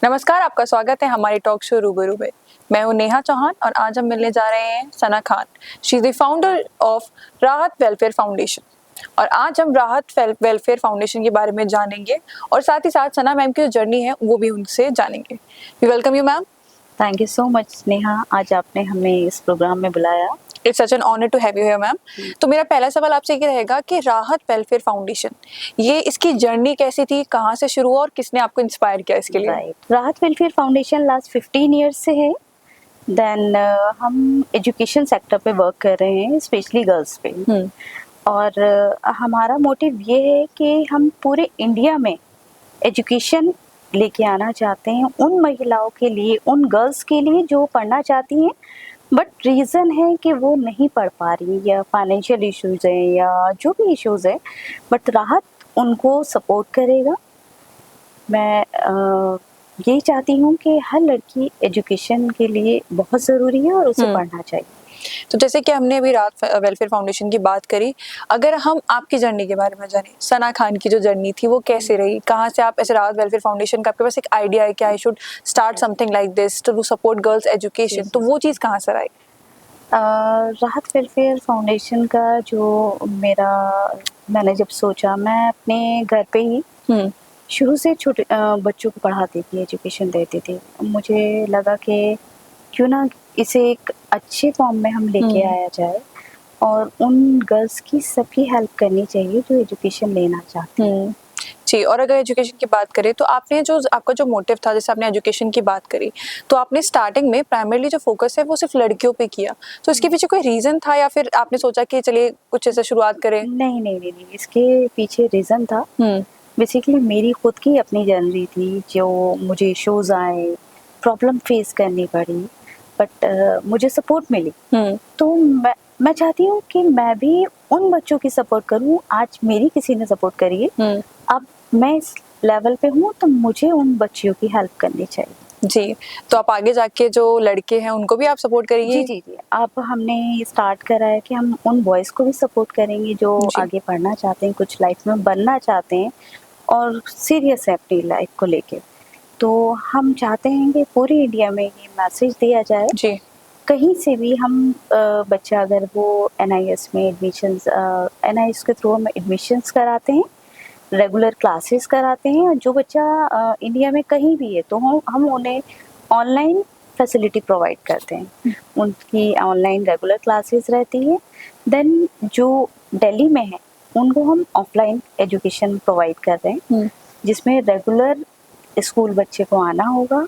नमस्कार, आपका स्वागत है हमारे टॉक शो रूबरू में। मैं हूं नेहा चौहान और आज हम मिलने जा रहे हैं Sana Khan. She is the founder of Rahat welfare foundation. और आज हम राहत वेलफेयर फाउंडेशन के बारे में जानेंगे और साथ ही साथ सना मैम की जो जर्नी है वो भी उनसे जानेंगे। We welcome you ma'am. Thank you so much Neha, आज आपने हमें इस प्रोग्राम में बुलाया। It's such an honour to have you here ma'am. तो मेरा पहला सवाल आपसे ये रहेगा कि राहत वेलफेयर फाउंडेशन, ये इसकी जर्नी कैसी थी, कहाँ से शुरू हुआ और किसने आपको इंस्पायर किया इसके लिए? राइट, राहत वेलफेयर फाउंडेशन लास्ट 15 ईयर्स से है। देन हम एजुकेशन सेक्टर पे वर्क कर रहे हैं, स्पेशली गर्ल्स पे। और हमारा मोटिव ये है कि हम पूरे इंडिया में एजुकेशन लेके आना चाहते हैं उन महिलाओं के लिए, उन गर्ल्स के लिए जो पढ़ना चाहती हैं बट रीज़न है कि वो नहीं पढ़ पा रही, या फाइनेंशियल इश्यूज है या जो भी इश्यूज है, बट राहत उनको सपोर्ट करेगा। मैं यही चाहती हूँ कि हर लड़की एजुकेशन के लिए बहुत ज़रूरी है और उसे पढ़ना चाहिए। तो जैसे कि हमने अभी राहत वेलफेयर फाउंडेशन की बात करी, अगर हम आपकी जर्नी के बारे में जानें, सना खान की जो जर्नी थी वो कैसे रही, कहाँ से आप ऐसे राहत वेलफेयर फाउंडेशन का आपके पास एक आइडिया है कि I should start something like this to support girls education, तो वो चीज़ कहाँ से आई? राहत वेलफेयर फाउंडेशन का जो मैंने जब सोचा, मैं अपने घर पे ही शुरू से छोटे बच्चों को पढ़ाती थी, एजुकेशन देती थी। मुझे लगा कि क्यों ना इसे एक अच्छे फॉर्म में हम लेके आया जाए और उन गर्ल्स की सबकी हेल्प करनी चाहिए जो एजुकेशन लेना चाहती हैं। जी, और अगर एजुकेशन की बात करें तो आपने जो आपका जो मोटिव था, जैसे आपने एजुकेशन की बात करी, तो आपने स्टार्टिंग में प्राइमरीली जो फोकस है वो सिर्फ लड़कियों पे किया, तो इसके पीछे कोई रीजन था या फिर आपने सोचा कि चलिए कुछ ऐसे शुरुआत करें? नहीं, इसके पीछे रीजन था। बेसिकली मेरी खुद की अपनी जर्नी थी, जो मुझे इश्यूज आए, प्रॉब्लम फेस करनी पड़ी, बट मुझे सपोर्ट मिली। तो मैं चाहती हूँ कि मैं भी उन बच्चों की सपोर्ट करूँ। आज मेरी किसी ने सपोर्ट करी है, अब मैं इस लेवल पे हूँ तो मुझे उन बच्चियों की हेल्प करनी चाहिए। जी, तो आप आगे जाके जो लड़के हैं उनको भी आप सपोर्ट करेंगी? जी। अब हमने स्टार्ट करा है कि हम उन बॉयज़ को भी सपोर्ट करेंगे जो आगे पढ़ना चाहते हैं, कुछ लाइफ में बनना चाहते हैं और सीरियस है अपनी लाइफ को लेके। तो हम चाहते हैं कि पूरी इंडिया में ये मैसेज दिया जाए। जी। कहीं से भी हम बच्चा अगर वो एनआईएस में एनआईएस के थ्रू हम एडमिशन्स कराते हैं, रेगुलर क्लासेस कराते हैं, और जो बच्चा इंडिया में कहीं भी है तो हम उन्हें ऑनलाइन फैसिलिटी प्रोवाइड करते हैं। उनकी ऑनलाइन रेगुलर क्लासेस रहती है। देन जो दिल्ली में है उनको हम ऑफलाइन एजुकेशन प्रोवाइड कर रहे हैं, जिसमें रेगुलर स्कूल बच्चे को आना होगा,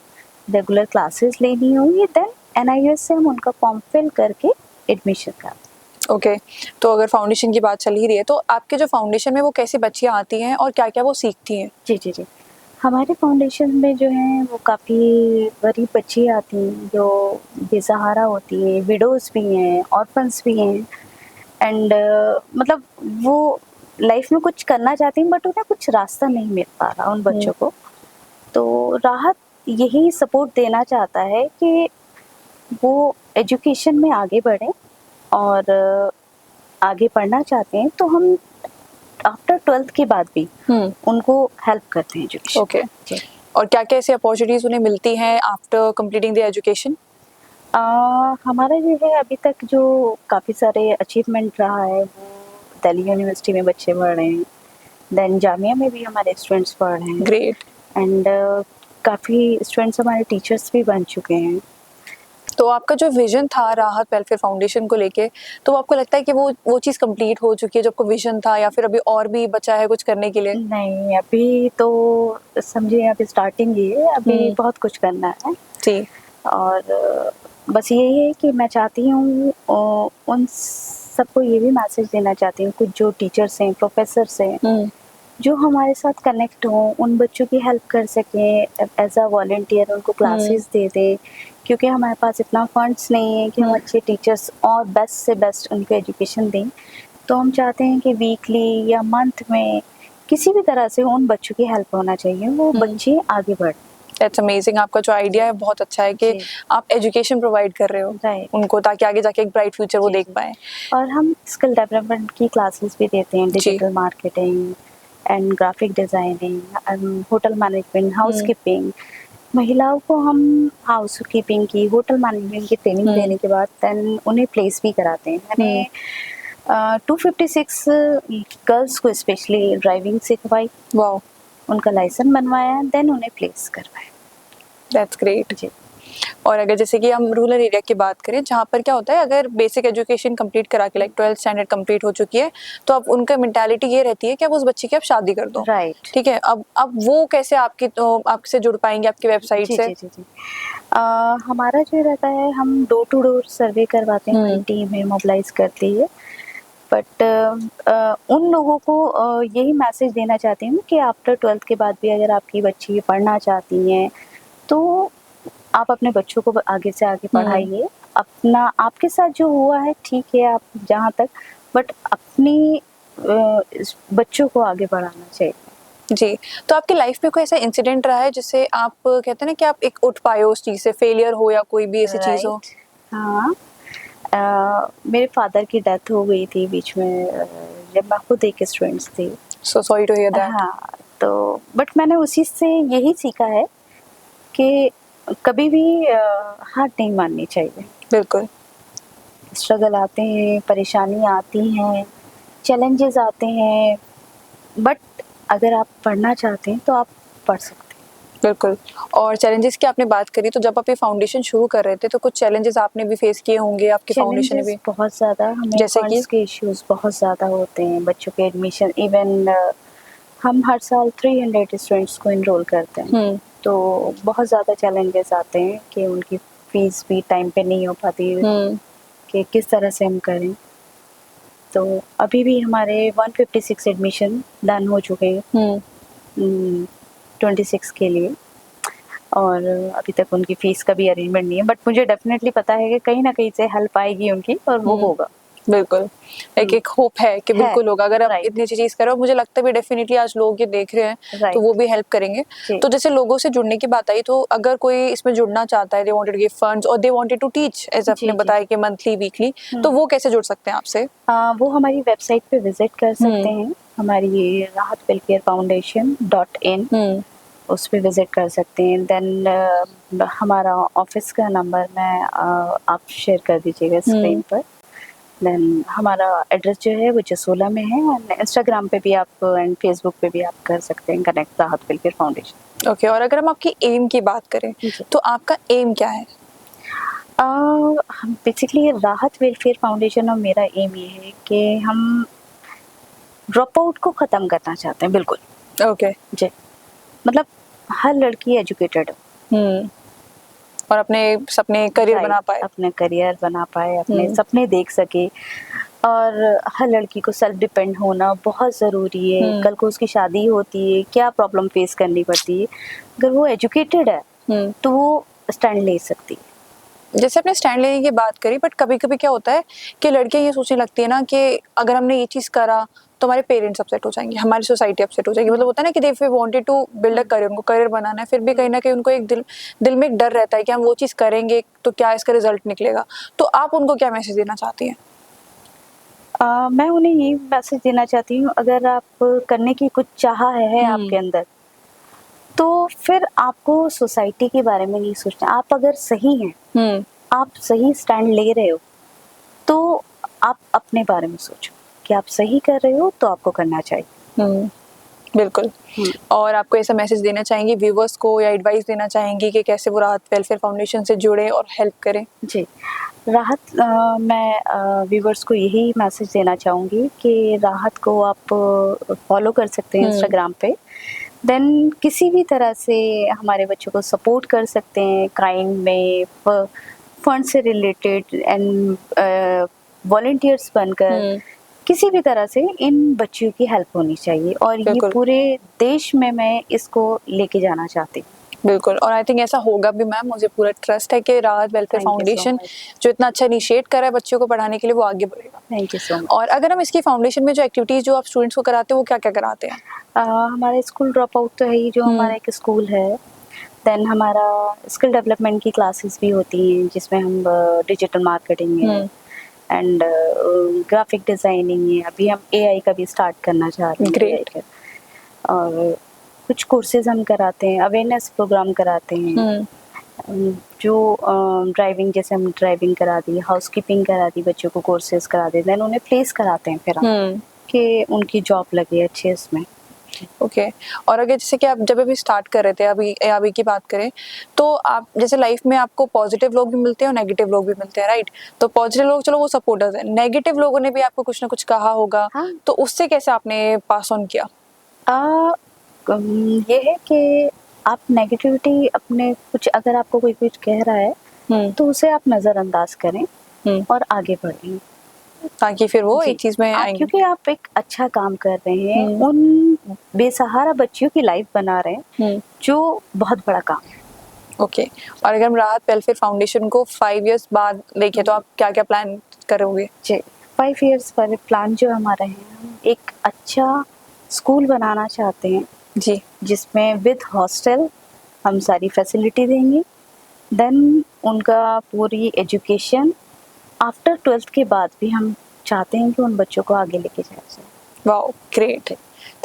रेगुलर क्लासेस लेनी होगी। देन एनआईएस से हम उनका फॉर्म फिल करके एडमिशन कराते हैं। ओके, तो अगर फाउंडेशन की बात चल ही रही है तो आपके जो फाउंडेशन में वो कैसी बच्चियाँ आती हैं और क्या-क्या वो सीखती हैं? जी। हमारे फाउंडेशन में जो है वो काफ़ी गरीब बच्ची आती हैं जो बेसहारा होती है, विडोज़ भी हैं, ऑर्फन्स भी हैं, एंड मतलब वो लाइफ में कुछ करना चाहती हैं बट उन्हें कुछ रास्ता नहीं मिल पा रहा उन बच्चों को। तो राहत यही सपोर्ट देना चाहता है कि वो एजुकेशन में आगे बढ़ें, और आगे पढ़ना चाहते हैं तो हम आफ्टर 12th के बाद भी उनको हेल्प करते हैं एजुकेशन। ओके, और क्या-क्या ऐसी अपॉर्चुनिटीज उन्हें मिलती हैं आफ्टर कंप्लीटिंग द एजुकेशन? हमारा जो है अभी तक जो काफ़ी सारे अचीवमेंट रहा है वो दिल्ली यूनिवर्सिटी में बच्चे पढ़ रहे हैं, देन जामिया में भी हमारे स्टूडेंट्स पढ़ रहे हैं। ग्रेट। एंड काफ़ी स्टूडेंट्स हमारे टीचर्स भी बन चुके हैं। तो आपका जो विजन था राहत वेलफेयर फाउंडेशन को लेके, तो आपको लगता है कि वो चीज़ कंप्लीट हो चुकी है जो आपको विजन था, या फिर अभी और भी बचा है कुछ करने के लिए? नहीं, अभी तो समझिए अभी स्टार्टिंग ही है, अभी बहुत कुछ करना है। जी। और बस यही है कि मैं चाहती हूँ उन सबको ये भी मैसेज देना चाहती हूँ, कुछ जो टीचर्स हैं, प्रोफेसर्स हैं, जो हमारे साथ कनेक्ट हों, उन बच्चों की हेल्प कर सकें, एज अ वॉलंटियर उनको क्लासेस दे दें, क्योंकि हमारे पास इतना फंड्स नहीं है कि हम अच्छे टीचर्स और बेस्ट से बेस्ट उनको एजुकेशन दें। तो हम चाहते हैं कि वीकली या मंथ में किसी भी तरह से उन बच्चों की हेल्प होना चाहिए, वो बच्चे आगे बढ़ें। दैट्स अमेजिंग, आपका जो आइडिया है बहुत अच्छा है कि आप एजुकेशन प्रोवाइड कर रहे हो उनको, ताकि आगे जाके एक ब्राइट फ्यूचर वो देख पाएं। और हम स्किल डेवलपमेंट की क्लासेस भी देते हैं, digital marketing and graphic designing, hotel management, housekeeping, महिलाओं को हम हाउस कीपिंग की, होटल मैनेजमेंट की ट्रेनिंग देने के बाद देन उन्हें प्लेस भी कराते हैं। मैंने 256 गर्ल्स को स्पेशली ड्राइविंग सिखवाई, वाओ, उनका लाइसेंस बनवाया, देन उन्हें प्लेस करवाया। That's great. जी। और अगर जैसे कि हम रूरल एरिया की बात करें, जहाँ पर क्या होता है, अगर बेसिक एजुकेशन कंप्लीट करा के लाइक 12th स्टैंडर्ड कंप्लीट हो चुकी है, तो अब उनका मेंटालिटी ये रहती है कि अब उस बच्चे की अब शादी कर दो। राइट। ठीक है, अब वो कैसे आपकी तो आपसे जुड़ पाएंगे आपकी वेबसाइट जी से? जी जी जी। हमारा जो रहता है, हम डोर टू डोर सर्वे करवाते हैं, हमारी टीम है मोबिलाइज करती है। बट उन लोगों को यही मैसेज देना चाहती हूँ कि आफ्टर 12th के बाद भी अगर आपकी बच्ची पढ़ना चाहती हैं तो आप अपने बच्चों को आगे से आगे पढ़ाइए। अपना आपके साथ जो हुआ है ठीक है, आप जहाँ तक, बट अपनी इस बच्चों को आगे बढ़ाना चाहिए। जी, तो आपकी लाइफ में कोई ऐसा इंसिडेंट रहा है जिससे आप कहते हैं ना कि आप एक उठ पाए हो उस चीज़ से, फेलियर हो या कोई भी ऐसी चीज़ हो? राइट। हाँ, मेरे फादर की डेथ हो गई थी बीच में, जब मैं खुद एक स्टूडेंट थी। So sorry to hear that. हाँ, तो बट मैंने उसी से यही सीखा है कि कभी भी हार नहीं माननी चाहिए। बिल्कुल। स्ट्रगल आते हैं, परेशानी आती हैं, चैलेंजेस आते हैं, बट अगर आप पढ़ना चाहते हैं तो आप पढ़ सकते हैं। बिल्कुल। और चैलेंजेस की आपने बात करी, तो जब आप ये फाउंडेशन शुरू कर रहे थे तो कुछ चैलेंजेस आपने भी फेस किए होंगे, आपकी फाउंडेशन ने चैलेंजेस भी? बहुत ज़्यादा, हमें जैसे कि? फंड्स के इश्यूज बहुत ज़्यादा होते हैं, बच्चों के एडमिशन, इवन हम हर साल 300 स्टूडेंट्स को इनरोल करते हैं, तो बहुत ज़्यादा चैलेंजेस आते हैं कि उनकी फीस भी टाइम पे नहीं हो पाती कि किस तरह से हम करें। तो अभी भी हमारे 156 एडमिशन डन हो चुके हैं 26 के लिए, और अभी तक उनकी फीस का भी अरेंजमेंट नहीं है, बट मुझे डेफिनेटली पता है कि कहीं ना कहीं से हेल्प आएगी उनकी, और वो होगा। बिल्कुल, एक होप है कि बिल्कुल होगा। अगर आप राइट। इतनी अच्छी चीज़ करो, मुझे लगता है भी डेफिनिटली आज लोग ये देख रहे हैं, तो राइट। वो भी हेल्प करेंगे। जी। तो जैसे लोगों से जुड़ने की बात आई, तो अगर कोई इसमें जुड़ना चाहता है, they wanted to give funds और they wanted to teach, as आपने जी, बताया कि मंथली, वीकली, तो वो कैसे जुड़ सकते हैं आपसे? वो हमारी वेबसाइट पे विजिट कर सकते हैं, हमारी राहत वेलफेयर फाउंडेशन.in, उस पे विजिट कर सकते हैं। देन हमारा ऑफिस का नंबर मैं आप शेयर कर दीजिएगा स्क्रीन पर। देन हमारा एड्रेस जो है वो जसोला में है, एंड इंस्टाग्राम पे भी आप एंड फेसबुक पे भी आप कर सकते हैं कनेक्ट राहत वेलफेयर फाउंडेशन। ओके, और अगर हम आपकी एम की बात करें, तो आपका एम क्या है? हम बेसिकली राहत वेलफेयर फाउंडेशन, और मेरा एम ये है कि हम ड्रॉप आउट को ख़त्म करना चाहते हैं। बिल्कुल। ओके। जी, मतलब हर लड़की एजुकेटेड हो, और अपने सपने करियर बना पाए। अपने करियर बना पाए, अपने सपने देख सके, और हर लड़की को सेल्फ डिपेंड होना बहुत ज़रूरी है। कल को उसकी शादी होती है, क्या प्रॉब्लम फेस करनी पड़ती है, अगर वो एजुकेटेड है तो वो स्टैंड ले सकती है। जैसे आपने स्टैंड लेने की बात करी, बट कभी-कभी क्या होता है कि लड़कियां ये सोचने लगती है ना कि अगर हमने ये चीज़ करा तो हमारे पेरेंट्स अपसेट हो जाएंगे, हमारी सोसाइटी अपसेट हो जाएगी। मतलब होता है ना कि they wanted to build a career, उनको करियर बनाना है, फिर भी कहीं ना कहीं उनको एक दिल में एक डर रहता है कि हम वो चीज़ करेंगे तो क्या इसका रिजल्ट निकलेगा। तो आप उनको क्या मैसेज देना चाहती हैं? मैं उन्हें ये मैसेज देना चाहती हूँ, अगर आप करने की कुछ चाह है आपके अंदर, तो फिर आपको सोसाइटी के बारे में नहीं सोचना। आप अगर सही हैं, आप सही स्टैंड ले रहे हो, तो आप अपने बारे में सोचो कि आप सही कर रहे हो, तो आपको करना चाहिए। बिल्कुल। और आपको ऐसा मैसेज देना चाहेंगी व्यूवर्स को, या एडवाइस देना चाहेंगी कि कैसे वो राहत वेलफेयर फाउंडेशन से जुड़े और हेल्प करें? जी, राहत मैं व्यूवर्स को यही मैसेज देना चाहूँगी कि राहत को आप फॉलो कर सकते हैं इंस्टाग्राम पे। देन किसी भी तरह से हमारे बच्चों को सपोर्ट कर सकते हैं, क्राइम में, फंड से रिलेटेड, एंड वॉलंटियर्स बनकर किसी भी तरह से इन बच्चियों की हेल्प होनी चाहिए, और ये पूरे देश में मैं इसको लेके जाना चाहती हूँ। बिल्कुल, और आई थिंक ऐसा होगा भी मैम, मुझे पूरा ट्रस्ट है कि राहत वेलफेयर फाउंडेशन जो इतना अच्छा इनिशिएट कर रहा है बच्चों को पढ़ाने के लिए, वो आगे बढ़ेगा। Thank you so much. और अगर हम इसकी फाउंडेशन में जो एक्टिविटीज़ जो आप स्टूडेंट्स को कराते हैं, वो क्या-क्या कराते हैं? हमारे स्कूल ड्रॉप आउट तो है ही, जो हमारा एक स्कूल है। देन हमारा स्किल डेवलपमेंट की क्लासेस भी होती हैं, जिसमें हम डिजिटल मार्केटिंग है एंड ग्राफिक डिज़ाइनिंग है। अभी हम एआई का भी स्टार्ट करना चाह रहे हैं। ग्रेट। और कुछ कोर्सेज हम कराते हैं, अवेयरनेस प्रोग्राम कराते हैं। जो ड्राइविंग, जैसे हम ड्राइविंग करा दी, हाउस कीपिंग करा दी, बच्चों को कोर्सेज करा देते हैं, उन्हें प्लेस कराते हैं फिर हम कि उनकी जॉब लगे अच्छे इसमें। ओके और अगर जैसे कि आप जब अभी स्टार्ट कर रहे थे, अभी की बात करें तो आप जैसे लाइफ में आपको पॉजिटिव लोग भी मिलते हैं और नेगेटिव लोग भी मिलते हैं, राइट? तो पॉजिटिव लोग चलो वो सपोर्टर्स हैं, नेगेटिव लोगों ने भी आपको कुछ ना कुछ कहा होगा। हाँ। तो उससे कैसे आपने पास ऑन किया? ये है कि आप नेगेटिविटी अपने कुछ, अगर आपको कोई कुछ कह रहा है तो उसे आप नज़रअंदाज करें और आगे बढ़ें, ताकि फिर वो एक चीज में आएंगे। क्योंकि आप एक अच्छा काम कर रहे हैं, उन बेसहारा बच्चियों की लाइफ बना रहे हैं, जो बहुत बड़ा काम है। ओके और अगर हम राहत वेलफेयर फाउंडेशन को 5 इयर्स बाद देखें तो आप क्या क्या प्लान करोगे? जी, 5 इयर्स वाले प्लान जो हमारे हैं, हम एक अच्छा स्कूल बनाना चाहते हैं जी, जिसमें विद हॉस्टल हम सारी फैसिलिटी देंगे। देन उनका पूरी एजुकेशन आफ्टर 12th के बाद भी हम चाहते हैं कि उन बच्चों को आगे लेके जाया जाए। Wow great.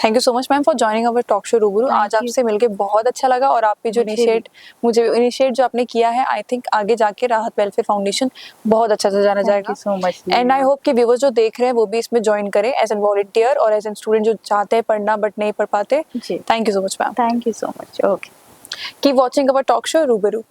Thank you so much ma'am for joining our talk show रूबरू। आज आपसे मिलके बहुत अच्छा लगा और आपकी जो इनिशिएट जो आपने किया है, आई थिंक आगे जाके राहत वेलफेयर फाउंडेशन बहुत अच्छा से जाना जाएगा। So much and I hope कि व्यूअर्स जो देख रहे हैं वो भी इसमें ज्वाइन करें एज एन वॉलंटियर और एज एन स्टूडेंट जो चाहते हैं पढ़ना बट नहीं पढ़ पाते। Thank you so much ma'am. Thank you so much. Okay, keep watching our talk show रूबरू।